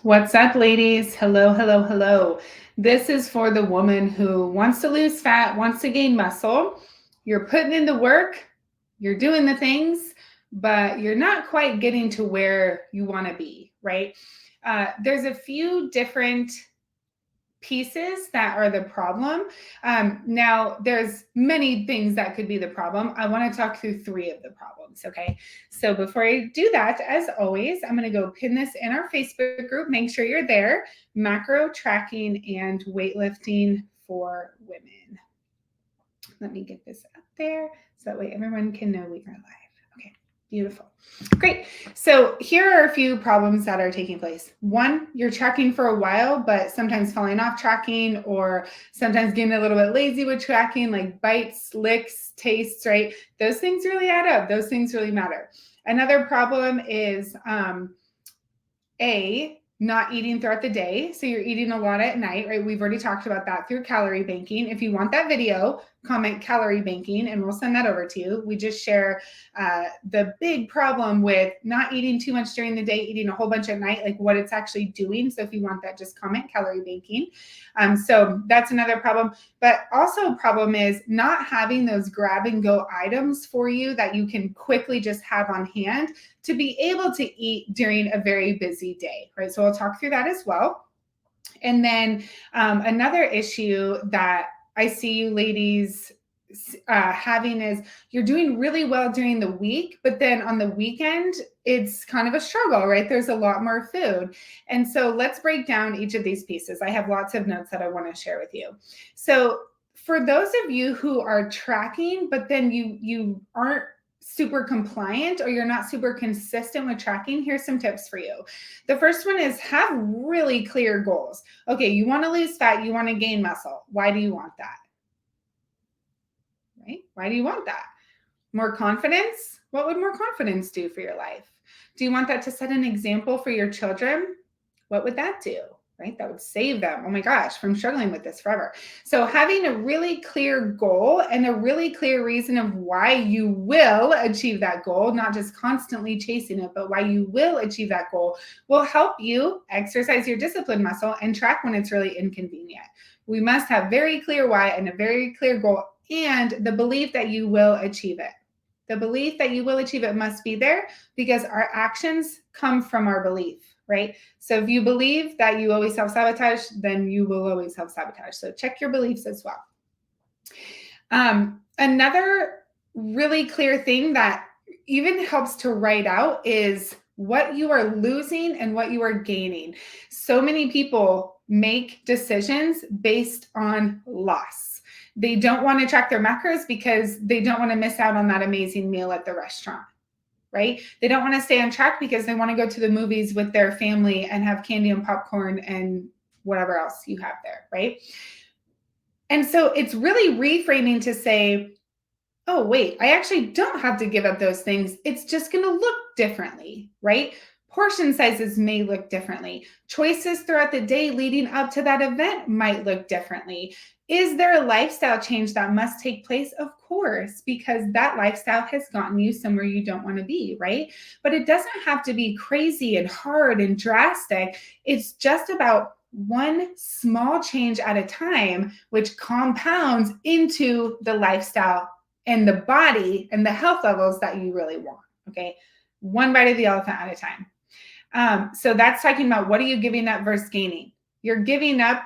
What's up, ladies? Hello, hello, hello. This is for the woman who wants to lose fat, wants to gain muscle. You're putting in the work, you're doing the things, but you're not quite getting to where you want to be, right? There's a few different pieces that are the problem. Now, there's many things that could be the problem. I want to talk through three of the problems, okay? So before I do that, as always, I'm going to go pin this in our Facebook group. Make sure you're there. Macro tracking and weightlifting for women. Let me get this up there so that way everyone can know we are live. Okay, beautiful. Great. So here are a few problems that are taking place. One, you're tracking for a while, but sometimes falling off tracking or sometimes getting a little bit lazy with tracking, like bites, licks, tastes, right? Those things really add up. Those things really matter. Another problem is not eating throughout the day. So you're eating a lot at night, right? We've already talked about that through calorie banking. If you want that video, comment calorie banking and we'll send that over to you. We just share the big problem with not eating too much during the day, eating a whole bunch at night, like what it's actually doing. So if you want that, just comment calorie banking. So that's another problem. But also a problem is not having those grab and go items for you that you can quickly just have on hand to be able to eat during a very busy day, right? So I'll talk through that as well. And then another issue that I see you ladies having is you're doing really well during the week, but then on the weekend, it's kind of a struggle, right? There's a lot more food. And so let's break down each of these pieces. I have lots of notes that I want to share with you. So for those of you who are tracking, but then you aren't super compliant or you're not super consistent with tracking, here's some tips for you. The first one is have really clear goals. Okay, you want to lose fat, you want to gain muscle. Why do you want that? Right? Why do you want that? More confidence? What would more confidence do for your life? Do you want that to set an example for your children? What would that do? Right? That would save them, oh my gosh, from struggling with this forever. So having a really clear goal and a really clear reason of why you will achieve that goal, not just constantly chasing it, but why you will achieve that goal will help you exercise your discipline muscle and track when it's really inconvenient. We must have very clear why and a very clear goal and the belief that you will achieve it. The belief that you will achieve it must be there because our actions come from our belief, right? So if you believe that you always self-sabotage, then you will always self-sabotage. So check your beliefs as well. Another really clear thing that even helps to write out is what you are losing and what you are gaining. So many people make decisions based on loss. They don't want to track their macros because they don't want to miss out on that amazing meal at the restaurant, right? They don't want to stay on track because they want to go to the movies with their family and have candy and popcorn and whatever else you have there, right? And so it's really reframing to say, oh, wait, I actually don't have to give up those things. It's just going to look differently, right? Portion sizes may look differently. Choices throughout the day leading up to that event might look differently. Is there a lifestyle change that must take place? Of course, because that lifestyle has gotten you somewhere you don't want to be, right? But it doesn't have to be crazy and hard and drastic. It's just about one small change at a time, which compounds into the lifestyle and the body and the health levels that you really want, okay? One bite of the elephant at a time. So that's talking about what are you giving up versus gaining. You're giving up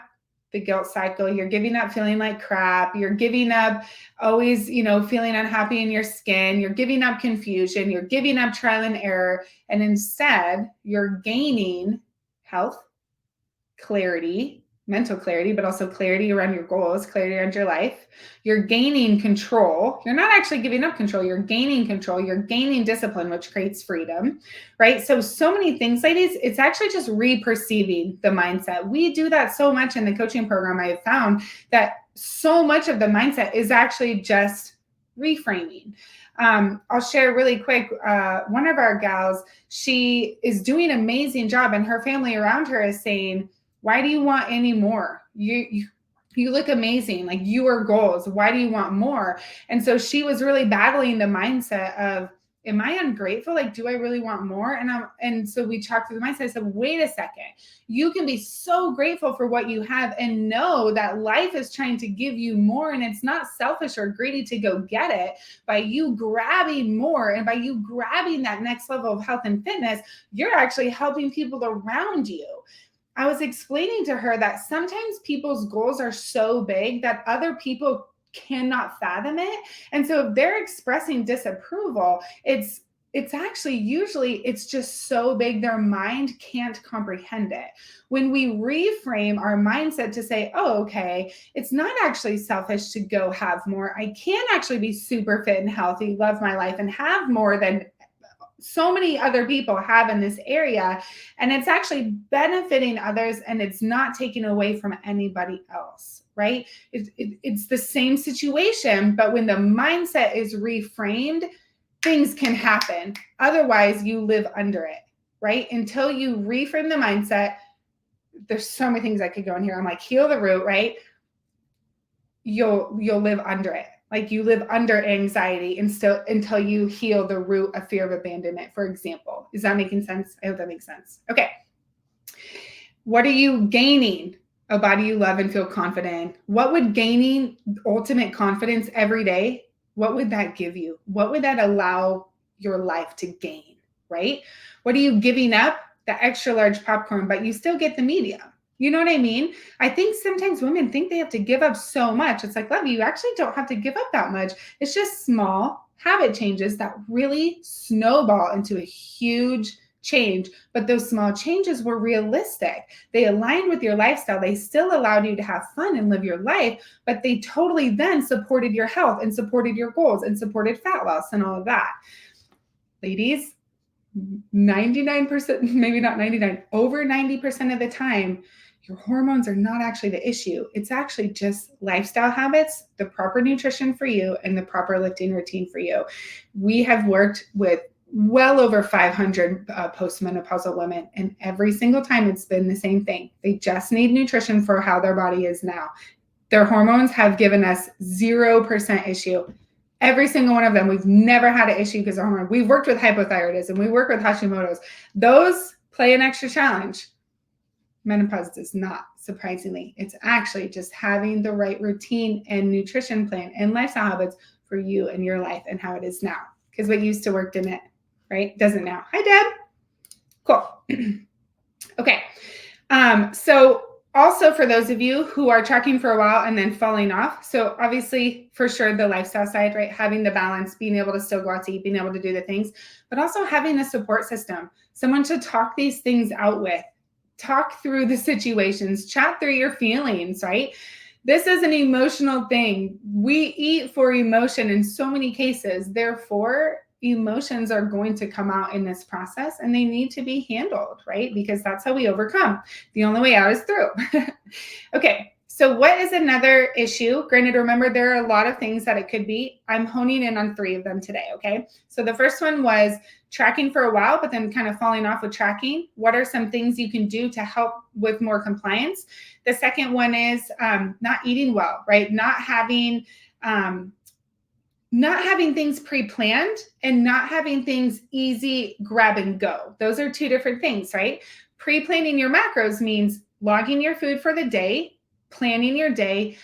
the guilt cycle. You're giving up feeling like crap. You're giving up always, feeling unhappy in your skin. You're giving up confusion. You're giving up trial and error. And instead, you're gaining health, clarity, mental clarity, but also clarity around your goals, clarity around your life. You're gaining control. You're not actually giving up control. You're gaining control. You're gaining discipline, which creates freedom, right? So many things, ladies, it's actually just re-perceiving the mindset. We do that so much in the coaching program. I have found that so much of the mindset is actually just reframing. I'll share really quick. One of our gals, she is doing an amazing job and her family around her is saying, why do you want any more? You look amazing. Like your goals. Why do you want more? And so she was really battling the mindset of, Am I ungrateful? Like, do I really want more? And so we talked through the mindset. I said, wait a second. You can be so grateful for what you have and know that life is trying to give you more, and it's not selfish or greedy to go get it. By you grabbing more and by you grabbing that next level of health and fitness, you're actually helping people around you. I was explaining to her that sometimes people's goals are so big that other people cannot fathom it. And so if they're expressing disapproval, it's actually usually it's just so big their mind can't comprehend it. When we reframe our mindset to say, oh, okay, it's not actually selfish to go have more. I can actually be super fit and healthy, love my life, and have more than so many other people have in this area. And it's actually benefiting others, and it's not taking away from anybody else, right? It's the same situation, but when the mindset is reframed, things can happen. Otherwise, you live under it, right? Until you reframe the mindset, there's so many things I could go in here. I'm like, heal the root, right? You'll live under it. Like you live under anxiety until you heal the root of fear of abandonment, for example. Is that making sense? I hope that makes sense. Okay. What are you gaining? A body you love and feel confident in. What would gaining ultimate confidence every day, what would that give you? What would that allow your life to gain, right? What are you giving up? The extra large popcorn, but you still get the medium. You know what I mean? I think sometimes women think they have to give up so much. It's like, love, you actually don't have to give up that much. It's just small habit changes that really snowball into a huge change. But those small changes were realistic. They aligned with your lifestyle. They still allowed you to have fun and live your life, but they totally then supported your health and supported your goals and supported fat loss and all of that. Ladies, 99%, maybe not 99, over 90% of the time, your hormones are not actually the issue. It's actually just lifestyle habits, the proper nutrition for you, and the proper lifting routine for you. We have worked with well over 500 postmenopausal women, and every single time it's been the same thing. They just need nutrition for how their body is now. Their hormones have given us 0% issue. Every single one of them, we've never had an issue because of hormone. We've worked with hypothyroidism. We work with Hashimoto's. Those play an extra challenge. Menopause does not, surprisingly. It's actually just having the right routine and nutrition plan and lifestyle habits for you and your life and how it is now. Because what used to work didn't, right? Doesn't now. Hi, Deb. Cool. Okay. So also for those of you who are tracking for a while and then falling off. So obviously for sure the lifestyle side, right? Having the balance, being able to still go out to eat, being able to do the things, but also having a support system, someone to talk these things out with. Talk through the situations, chat through your feelings, right? This is an emotional thing. We eat for emotion in so many cases. Therefore, emotions are going to come out in this process and they need to be handled, right? Because that's how we overcome. The only way out is through. Okay. So what is another issue? Granted, remember, there are a lot of things that it could be. I'm honing in on 3 of them today, okay? So the first one was tracking for a while, but then kind of falling off with tracking. What are some things you can do to help with more compliance? The second one is not eating well, right? Not having things pre-planned and not having things easy grab and go. Those are 2 different things, right? Pre-planning your macros means logging your food for the day, planning your day.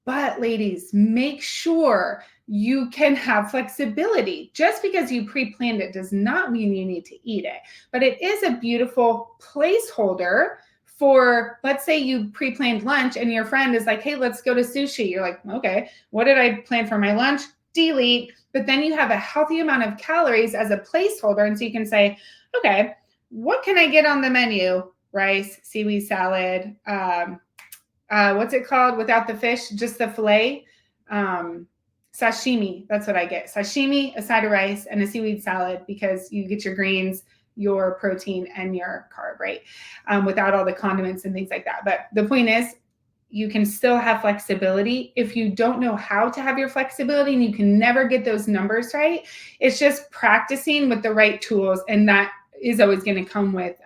But ladies, make sure you can have flexibility. Just because you pre-planned it does not mean you need to eat it, but it is a beautiful placeholder for, let's say you pre-planned lunch and your friend is like, hey, let's go to sushi. You're like, okay, what did I plan for my lunch? Delete. But then you have a healthy amount of calories as a placeholder. And so you can say, okay, what can I get on the menu? Rice, seaweed salad, what's it called without the fish? Just the filet. Sashimi. That's what I get. Sashimi, a side of rice, and a seaweed salad because you get your greens, your protein, and your carb, right? Without all the condiments and things like that. But the point is, you can still have flexibility. If you don't know how to have your flexibility and you can never get those numbers right, it's just practicing with the right tools. And that is always going to come with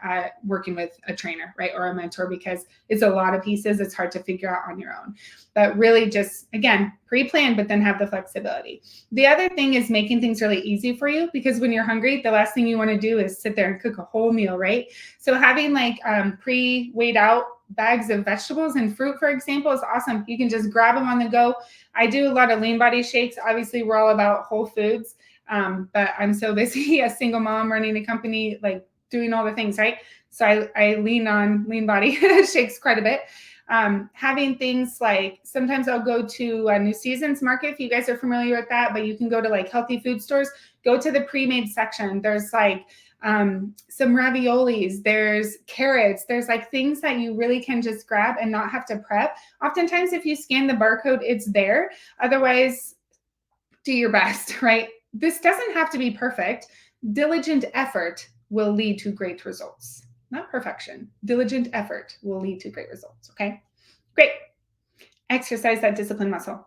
working with a trainer, right? Or a mentor, because it's a lot of pieces. It's hard to figure out on your own. But really just, again, pre-plan, but then have the flexibility. The other thing is making things really easy for you, because when you're hungry, the last thing you want to do is sit there and cook a whole meal, right? So having like pre-weighed out bags of vegetables and fruit, for example, is awesome. You can just grab them on the go. I do a lot of lean body shakes. Obviously, we're all about whole foods, but I'm so busy, a single mom running a company, like doing all the things, right? So I lean on lean body shakes quite a bit. Having things like, sometimes I'll go to a New Seasons Market, if you guys are familiar with that, but you can go to like healthy food stores, go to the pre-made section. There's like some raviolis, there's carrots, there's like things that you really can just grab and not have to prep. Oftentimes, if you scan the barcode, it's there. Otherwise, do your best, right? This doesn't have to be perfect. Diligent effort will lead to great results. Not perfection. Diligent effort will lead to great results, okay? Great. Exercise that discipline muscle.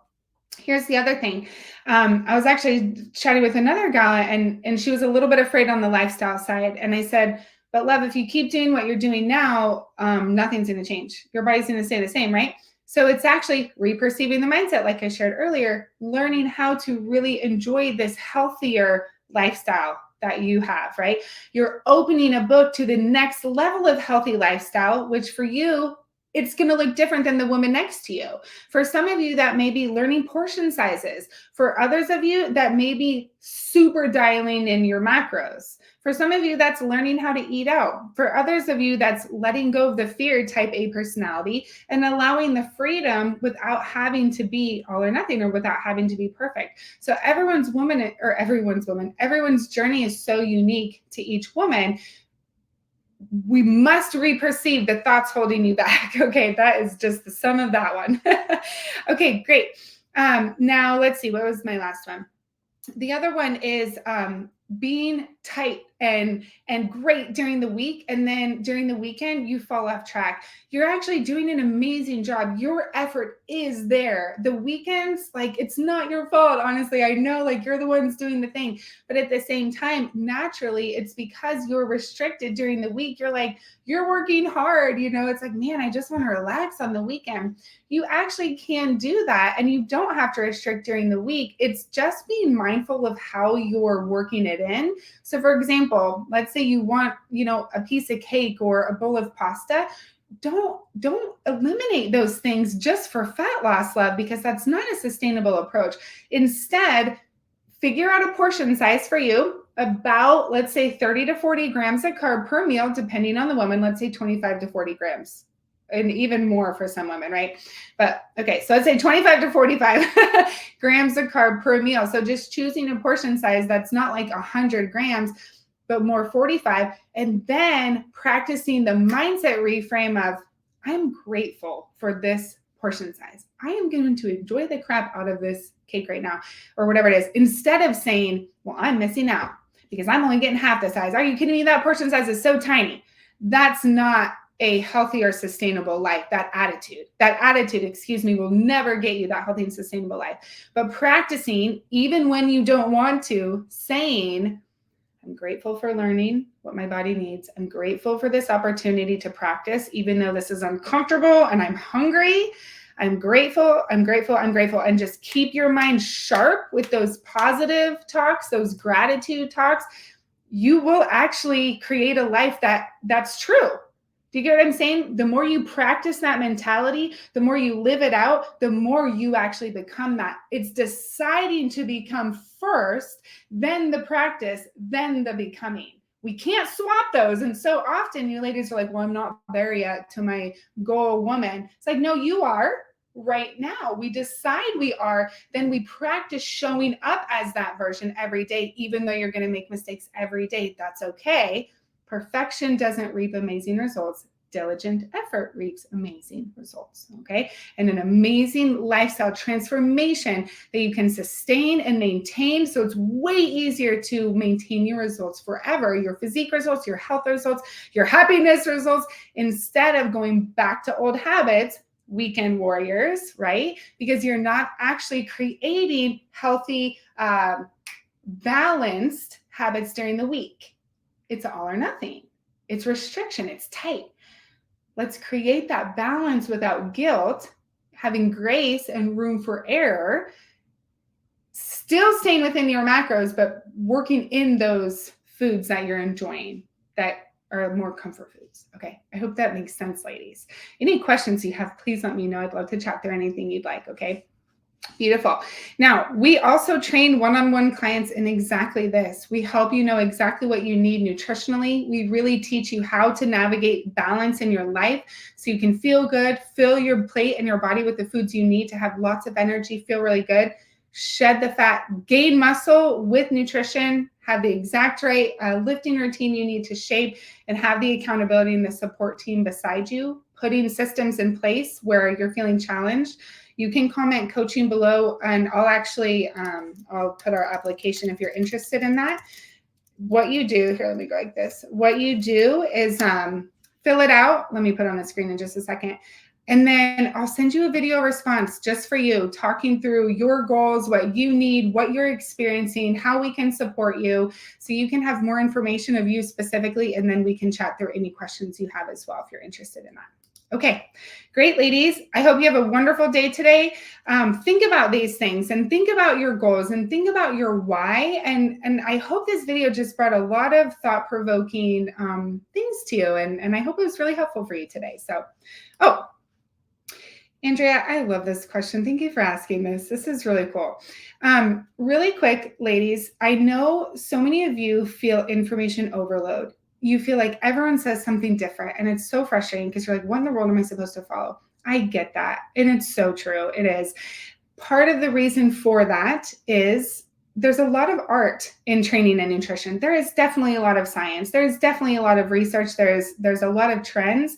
Here's the other thing. I was actually chatting with another gal, and she was a little bit afraid on the lifestyle side. And I said, but love, if you keep doing what you're doing now, nothing's going to change. Your body's going to stay the same, right? So it's actually reperceiving the mindset, like I shared earlier, learning how to really enjoy this healthier lifestyle that you have, right? You're opening a book to the next level of healthy lifestyle, which for you, it's going to look different than the woman next to you. For some of you, that may be learning portion sizes. For others of you, that may be super dialing in your macros. For some of you, that's learning how to eat out. For others of you, that's letting go of the fear type A personality and allowing the freedom without having to be all or nothing, or without having to be perfect. So everyone's journey is so unique to each woman. We must reperceive the thoughts holding you back. Okay, that is just the sum of that one. Okay, great. Now let's see, what was my last one? The other one is being tight and great during the week, and then during the weekend you fall off track. You're actually doing an amazing job. Your effort is there. The weekends, like, it's not your fault, honestly. I know, like, you're the ones doing the thing, but at the same time, naturally, it's because you're restricted during the week. You're like, you're working hard, you know, it's like, man, I just want to relax on the weekend. You actually can do that, and you don't have to restrict during the week. It's just being mindful of how you're working it in. So for example, let's say you want, you know, a piece of cake or a bowl of pasta. Don't eliminate those things just for fat loss, love, because that's not a sustainable approach. Instead, figure out a portion size for you, about, let's say, 30 to 40 grams of carb per meal, depending on the woman. Let's say 25 to 40 grams. And even more for some women, right? But okay, so let's say 25 to 45 grams of carb per meal. So just choosing a portion size that's not like 100 grams, but more 45, and then practicing the mindset reframe of, I'm grateful for this portion size. I am going to enjoy the crap out of this cake right now, or whatever it is, instead of saying, well, I'm missing out because I'm only getting half the size. Are you kidding me? That portion size is so tiny. That's not a healthy or sustainable life. That attitude, will never get you that healthy and sustainable life. But practicing, even when you don't want to, saying, I'm grateful for learning what my body needs. I'm grateful for this opportunity to practice, even though this is uncomfortable and I'm hungry. I'm grateful. And just keep your mind sharp with those positive talks, those gratitude talks. You will actually create a life that's true. Do you get what I'm saying? The more you practice that mentality, the more you live it out, the more you actually become that. It's deciding to become first, then the practice, then the becoming. We can't swap those. And so often you ladies are like, well, I'm not there yet to my goal woman. It's like, no, you are right now. We decide we are, then we practice showing up as that version every day, even though you're going to make mistakes every day. That's okay. Perfection doesn't reap amazing results. Diligent effort reaps amazing results, okay? And an amazing lifestyle transformation that you can sustain and maintain. So it's way easier to maintain your results forever, your physique results, your health results, your happiness results, instead of going back to old habits, weekend warriors, right? Because you're not actually creating healthy, balanced habits during the week. it's all or nothing. It's restriction. It's tight. Let's create that balance without guilt, having grace and room for error, still staying within your macros, but working in those foods that you're enjoying that are more comfort foods. Okay. I hope that makes sense, ladies. Any questions you have, please let me know. I'd love to chat through anything you'd like. Okay. Beautiful. Now, we also train one-on-one clients in exactly this. We help you know exactly what you need nutritionally. We really teach you how to navigate balance in your life so you can feel good, fill your plate and your body with the foods you need to have lots of energy, feel really good, shed the fat, gain muscle with nutrition, have the exact right lifting routine you need to shape, and have the accountability and the support team beside you, putting systems in place where you're feeling challenged. You can comment coaching below, and I'll put our application if you're interested in that. What you do, here, let me go like this. What you do is fill it out. Let me put it on the screen in just a second. And then I'll send you a video response just for you, talking through your goals, what you need, what you're experiencing, how we can support you, so you can have more information of you specifically, and then we can chat through any questions you have as well if you're interested in that. Okay, great, ladies. I hope you have a wonderful day today. Think about these things and think about your goals and think about your why. And I hope this video just brought a lot of thought-provoking things to you. And I hope it was really helpful for you today. So, Andrea, I love this question. Thank you for asking this. This is really cool. Really quick, ladies, I know so many of you feel information overload. You feel like everyone says something different, and it's so frustrating because you're like, what in the world am I supposed to follow? I get that, and it's so true. It is. Part of the reason for that is there's a lot of art in training and nutrition. There is definitely a lot of science. There's definitely a lot of research. There's a lot of trends.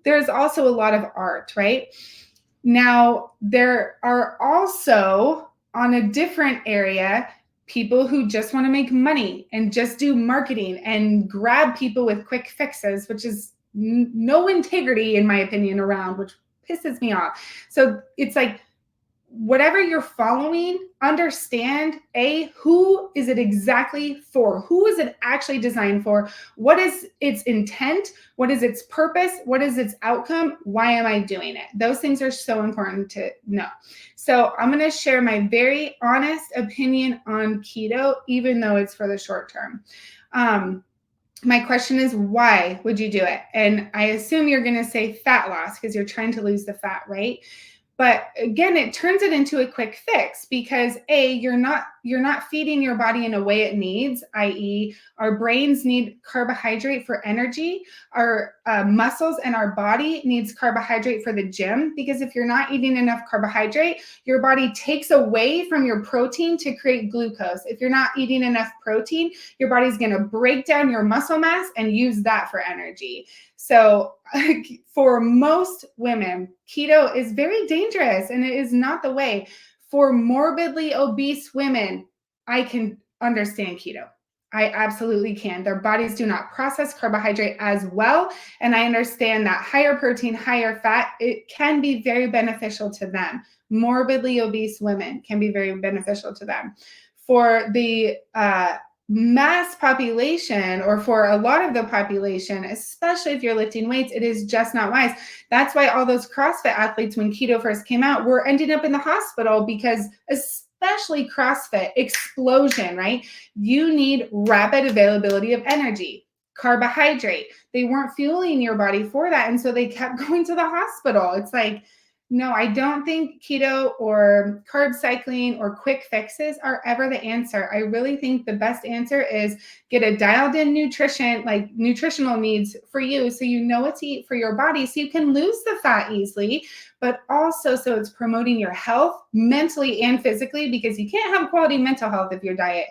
There's also a lot of art, right? Now, there are also, on a different area, people who just want to make money and just do marketing and grab people with quick fixes, which is no integrity, in my opinion, around, which pisses me off. So it's like, whatever you're following, understand, who is it exactly for? Who is it actually designed for? What is its intent? What is its purpose? What is its outcome? Why am I doing it? Those things are so important to know. So I'm going to share my very honest opinion on keto, even though it's for the short term. My question is, why would you do it? And I assume you're going to say fat loss because you're trying to lose the fat, right? But again, it turns it into a quick fix because you're not feeding your body in a way it needs, i.e. our brains need carbohydrate for energy, our muscles and our body needs carbohydrate for the gym, because if you're not eating enough carbohydrate, your body takes away from your protein to create glucose. If you're not eating enough protein, your body's going to break down your muscle mass and use that for energy. So for most women, keto is very dangerous and it is not the way. For morbidly obese women, I can understand keto. I absolutely can. Their bodies do not process carbohydrate as well. And I understand that higher protein, higher fat, it can be very beneficial to them. Morbidly obese women can be very beneficial to them. For the mass population, or for a lot of the population, especially if you're lifting weights, it is just not wise. That's why all those CrossFit athletes, when keto first came out, were ending up in the hospital, because especially CrossFit, explosion, right? You need rapid availability of energy, carbohydrate. They weren't fueling your body for that, and so they kept going to the hospital. It's like, no, I don't think keto or carb cycling or quick fixes are ever the answer. I really think the best answer is get a dialed in nutrition, like nutritional needs for you, so you know what to eat for your body so you can lose the fat easily, but also so it's promoting your health mentally and physically, because you can't have quality mental health if your diet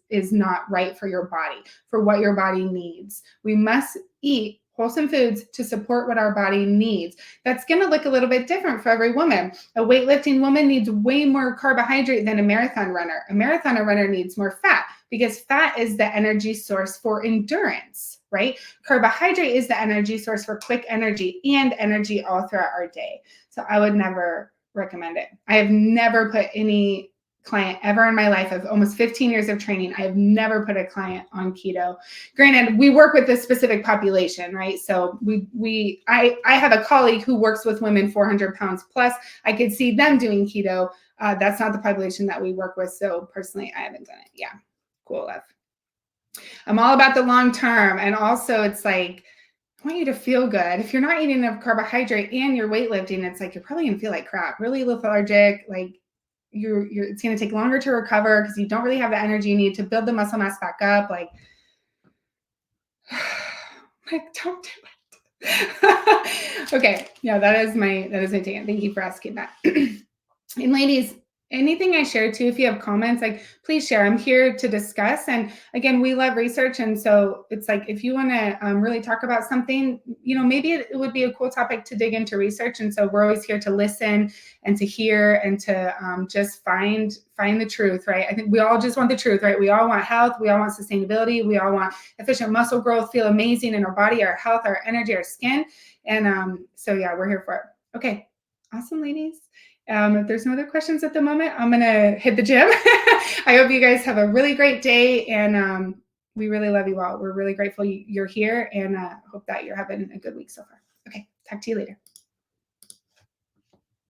is not right for your body, for what your body needs. We must eat wholesome foods to support what our body needs. That's going to look a little bit different for every woman. A weightlifting woman needs way more carbohydrate than a marathon runner. A marathon runner needs more fat, because fat is the energy source for endurance, right? Carbohydrate is the energy source for quick energy and energy all throughout our day. So I would never recommend it. I have never put any client ever in my life of almost 15 years of training. I have never put a client on keto. Granted, we work with this specific population, right? So I have a colleague who works with women 400 pounds plus. I could see them doing keto. That's not the population that we work with. So personally, I haven't done it. Yeah. Cool, love. I'm all about the long term. And also it's like, I want you to feel good. If you're not eating enough carbohydrate and you're weightlifting, it's like you're probably gonna feel like crap, really lethargic. Like it's gonna take longer to recover because you don't really have the energy you need to build the muscle mass back up. Like don't do it. Okay, yeah, that is my take. Thank you for asking that. And ladies, anything I share too, if you have comments, like please share. I'm here to discuss. And again, we love research. And so it's like, if you want to really talk about something, maybe it would be a cool topic to dig into research. And so we're always here to listen and to hear and to just find the truth, right? I think we all just want the truth, right? We all want health. We all want sustainability. We all want efficient muscle growth, feel amazing in our body, our health, our energy, our skin. And so yeah, we're here for it. Okay. Awesome, ladies. If there's no other questions at the moment, I'm going to hit the gym. I hope you guys have a really great day, and we really love you all. We're really grateful you're here, and hope that you're having a good week so far. Okay, talk to you later.